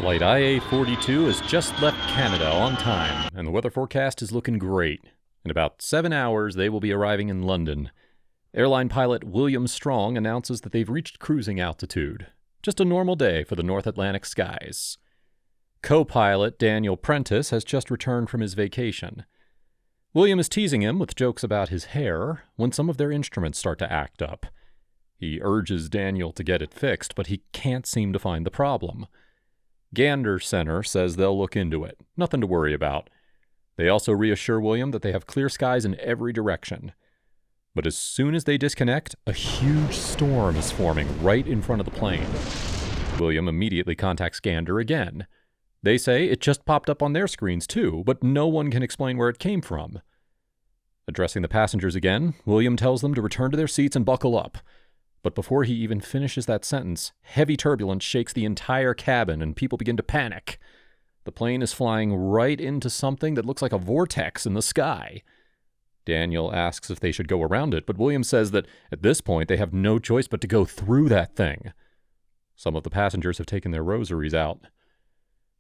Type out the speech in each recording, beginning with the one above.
Flight IA-42 has just left Canada on time, and the weather forecast is looking great. In about 7 hours, they will be arriving in London. Airline pilot William Strong announces that they've reached cruising altitude. Just a normal day for the North Atlantic skies. Co-pilot Daniel Prentice has just returned from his vacation. William is teasing him with jokes about his hair when some of their instruments start to act up. He urges Daniel to get it fixed, but he can't seem to find the problem. Gander Center says they'll look into it. Nothing to worry about. They also reassure William that they have clear skies in every direction. But as soon as they disconnect, a huge storm is forming right in front of the plane. William immediately contacts Gander again. They say it just popped up on their screens too, but no one can explain where it came from. Addressing the passengers again, William tells them to return to their seats and buckle up. But before he even finishes that sentence, heavy turbulence shakes the entire cabin and people begin to panic. The plane is flying right into something that looks like a vortex in the sky. Daniel asks if they should go around it, but William says that at this point they have no choice but to go through that thing. Some of the passengers have taken their rosaries out.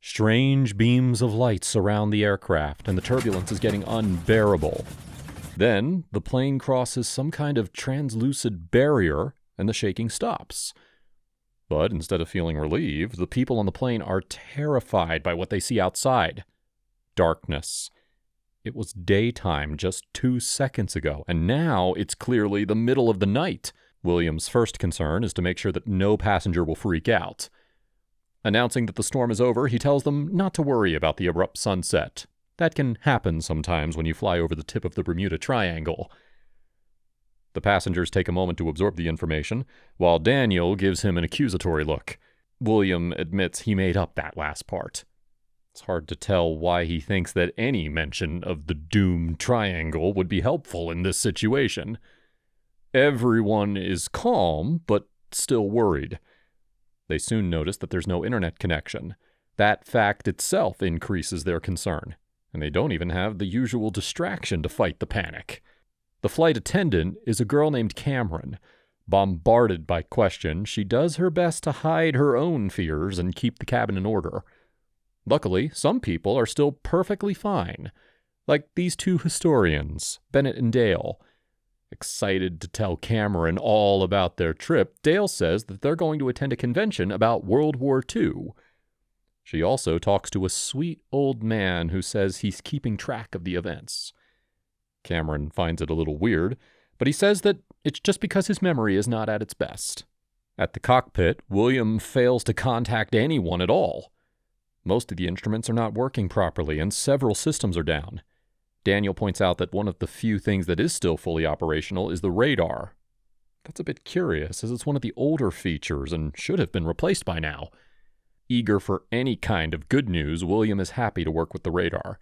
Strange beams of light surround the aircraft, and the turbulence is getting unbearable. Then, the plane crosses some kind of translucid barrier, and the shaking stops. But instead of feeling relieved, the people on the plane are terrified by what they see outside. Darkness. It was daytime just 2 seconds ago, and now it's clearly the middle of the night. William's first concern is to make sure that no passenger will freak out. Announcing that the storm is over, he tells them not to worry about the abrupt sunset. That can happen sometimes when you fly over the tip of the Bermuda Triangle. The passengers take a moment to absorb the information, while Daniel gives him an accusatory look. William admits he made up that last part. It's hard to tell why he thinks that any mention of the doomed triangle would be helpful in this situation. Everyone is calm, but still worried. They soon notice that there's no internet connection. That fact itself increases their concern, and they don't even have the usual distraction to fight the panic. The flight attendant is a girl named Cameron. Bombarded by questions, she does her best to hide her own fears and keep the cabin in order. Luckily, some people are still perfectly fine, like these two historians, Bennett and Dale. Excited to tell Cameron all about their trip, Dale says that they're going to attend a convention about World War II. She also talks to a sweet old man who says he's keeping track of the events. Cameron finds it a little weird, but he says that it's just because his memory is not at its best. At the cockpit, William fails to contact anyone at all. Most of the instruments are not working properly, and several systems are down. Daniel points out that one of the few things that is still fully operational is the radar. That's a bit curious, as it's one of the older features and should have been replaced by now. Eager for any kind of good news, William is happy to work with the radar.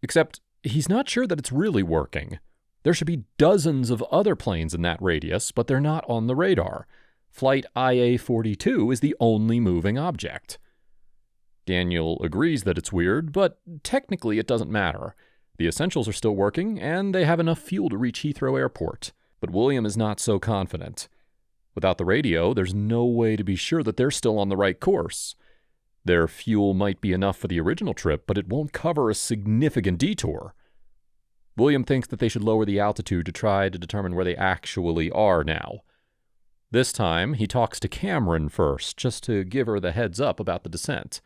Except, he's not sure that it's really working. There should be dozens of other planes in that radius, but they're not on the radar. Flight IA-42 is the only moving object. Daniel agrees that it's weird, but technically it doesn't matter. The essentials are still working, and they have enough fuel to reach Heathrow Airport. But William is not so confident. Without the radio, there's no way to be sure that they're still on the right course. Their fuel might be enough for the original trip, but it won't cover a significant detour. William thinks that they should lower the altitude to try to determine where they actually are now. This time, he talks to Cameron first, just to give her the heads up about the descent.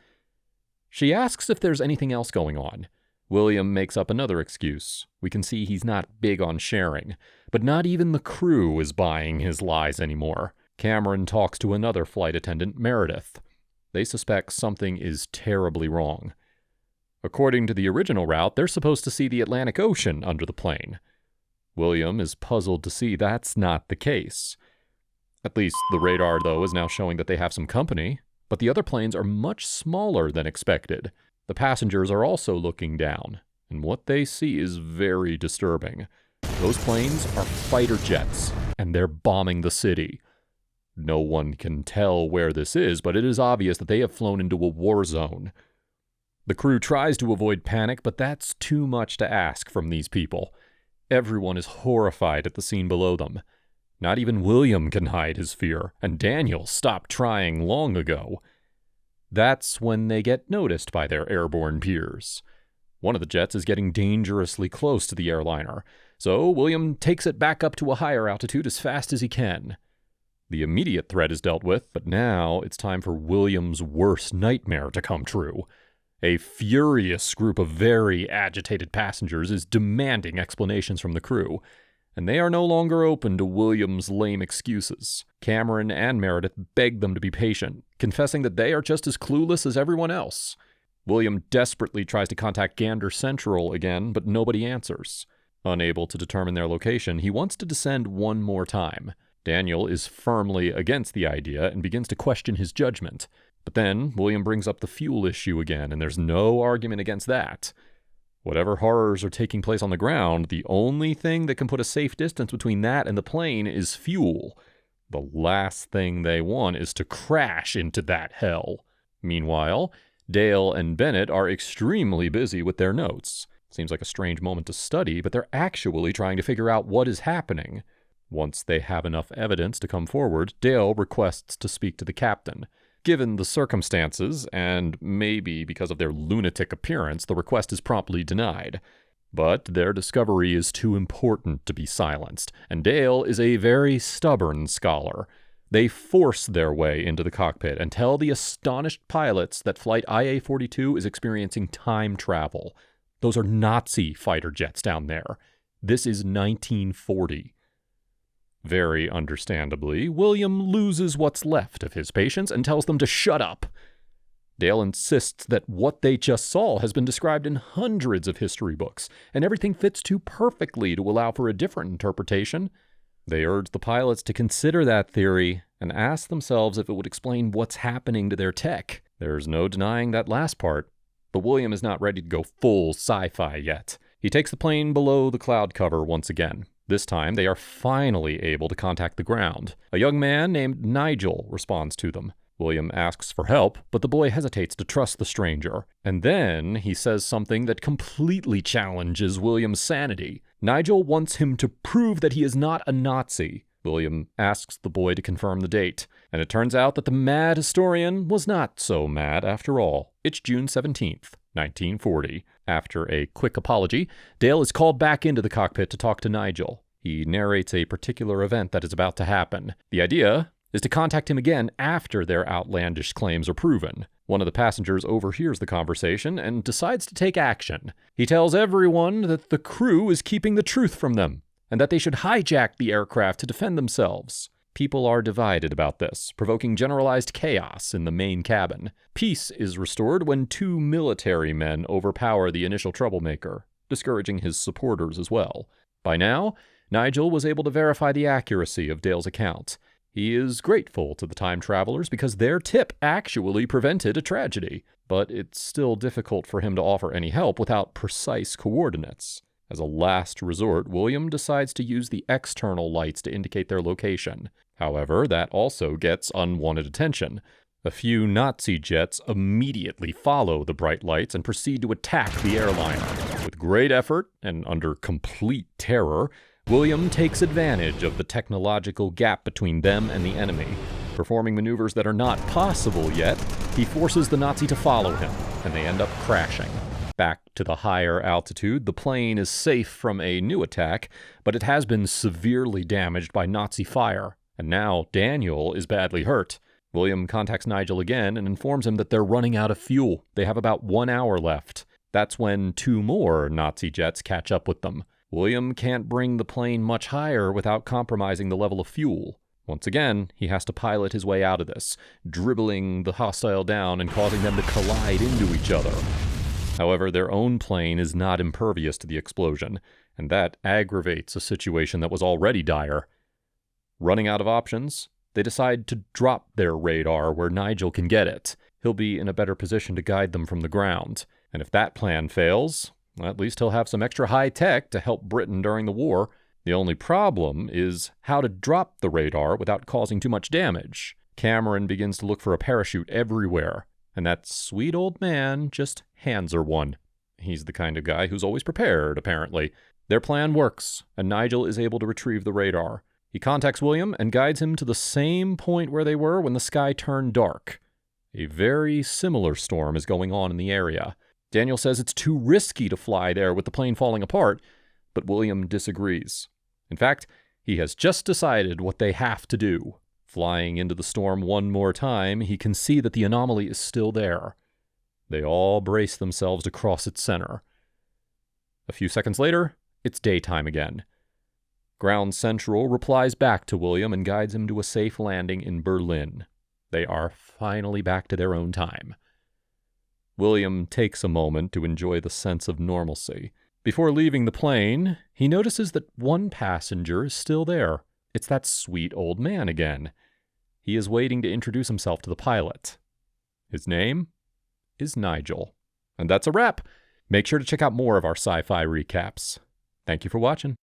She asks if there's anything else going on. William makes up another excuse. We can see he's not big on sharing, but not even the crew is buying his lies anymore. Cameron talks to another flight attendant, Meredith. They suspect something is terribly wrong. According to the original route, they're supposed to see the Atlantic Ocean under the plane. William is puzzled to see that's not the case. At least the radar, though, is now showing that they have some company, but the other planes are much smaller than expected. The passengers are also looking down, and what they see is very disturbing. Those planes are fighter jets, and they're bombing the city. No one can tell where this is, but it is obvious that they have flown into a war zone. The crew tries to avoid panic, but that's too much to ask from these people. Everyone is horrified at the scene below them. Not even William can hide his fear, and Daniel stopped trying long ago. That's when they get noticed by their airborne peers. One of the jets is getting dangerously close to the airliner, so William takes it back up to a higher altitude as fast as he can. The immediate threat is dealt with, but now it's time for William's worst nightmare to come true. A furious group of very agitated passengers is demanding explanations from the crew, and they are no longer open to William's lame excuses. Cameron and Meredith beg them to be patient, confessing that they are just as clueless as everyone else. William desperately tries to contact Gander Central again, but nobody answers. Unable to determine their location, he wants to descend one more time. Daniel is firmly against the idea and begins to question his judgment. But then William brings up the fuel issue again, and there's no argument against that. Whatever horrors are taking place on the ground, the only thing that can put a safe distance between that and the plane is fuel. The last thing they want is to crash into that hell. Meanwhile, Dale and Bennett are extremely busy with their notes. Seems like a strange moment to study, but they're actually trying to figure out what is happening. Once they have enough evidence to come forward, Dale requests to speak to the captain. Given the circumstances, and maybe because of their lunatic appearance, the request is promptly denied. But their discovery is too important to be silenced, and Dale is a very stubborn scholar. They force their way into the cockpit and tell the astonished pilots that Flight IA-42 is experiencing time travel. Those are Nazi fighter jets down there. This is 1940. Very understandably, William loses what's left of his patience and tells them to shut up. Dale insists that what they just saw has been described in hundreds of history books, and everything fits too perfectly to allow for a different interpretation. They urge the pilots to consider that theory and ask themselves if it would explain what's happening to their tech. There's no denying that last part, but William is not ready to go full sci-fi yet. He takes the plane below the cloud cover once again. This time, they are finally able to contact the ground. A young man named Nigel responds to them. William asks for help, but the boy hesitates to trust the stranger. And then he says something that completely challenges William's sanity. Nigel wants him to prove that he is not a Nazi. William asks the boy to confirm the date, and it turns out that the mad historian was not so mad after all. It's June 17th, 1940. After a quick apology, Dale is called back into the cockpit to talk to Nigel. He narrates a particular event that is about to happen. The idea is to contact him again after their outlandish claims are proven. One of the passengers overhears the conversation and decides to take action. He tells everyone that the crew is keeping the truth from them, and that they should hijack the aircraft to defend themselves. People are divided about this, provoking generalized chaos in the main cabin. Peace is restored when two military men overpower the initial troublemaker, discouraging his supporters as well. By now, Nigel was able to verify the accuracy of Dale's account. He is grateful to the time travelers because their tip actually prevented a tragedy, but it's still difficult for him to offer any help without precise coordinates. As a last resort, William decides to use the external lights to indicate their location. However, that also gets unwanted attention. A few Nazi jets immediately follow the bright lights and proceed to attack the airliner. With great effort and under complete terror, William takes advantage of the technological gap between them and the enemy. Performing maneuvers that are not possible yet, he forces the Nazi to follow him, and they end up crashing. Back to the higher altitude, the plane is safe from a new attack, but it has been severely damaged by Nazi fire, and now Daniel is badly hurt. William contacts Nigel again and informs him that they're running out of fuel. They have about 1 hour left. That's when two more Nazi jets catch up with them. William can't bring the plane much higher without compromising the level of fuel. Once again, he has to pilot his way out of this, dribbling the hostile down and causing them to collide into each other. However, their own plane is not impervious to the explosion, and that aggravates a situation that was already dire. Running out of options, they decide to drop their radar where Nigel can get it. He'll be in a better position to guide them from the ground. And if that plan fails, at least he'll have some extra high tech to help Britain during the war. The only problem is how to drop the radar without causing too much damage. Cameron begins to look for a parachute everywhere, and that sweet old man just hands her one. He's the kind of guy who's always prepared, apparently. Their plan works, and Nigel is able to retrieve the radar. He contacts William and guides him to the same point where they were when the sky turned dark. A very similar storm is going on in the area. Daniel says it's too risky to fly there with the plane falling apart, but William disagrees. In fact, he has just decided what they have to do. Flying into the storm one more time, he can see that the anomaly is still there. They all brace themselves to cross its center. A few seconds later, it's daytime again. Ground Central replies back to William and guides him to a safe landing in Berlin. They are finally back to their own time. William takes a moment to enjoy the sense of normalcy. Before leaving the plane, he notices that one passenger is still there. It's that sweet old man again. He is waiting to introduce himself to the pilot. His name is Nigel. And that's a wrap. Make sure to check out more of our sci-fi recaps. Thank you for watching.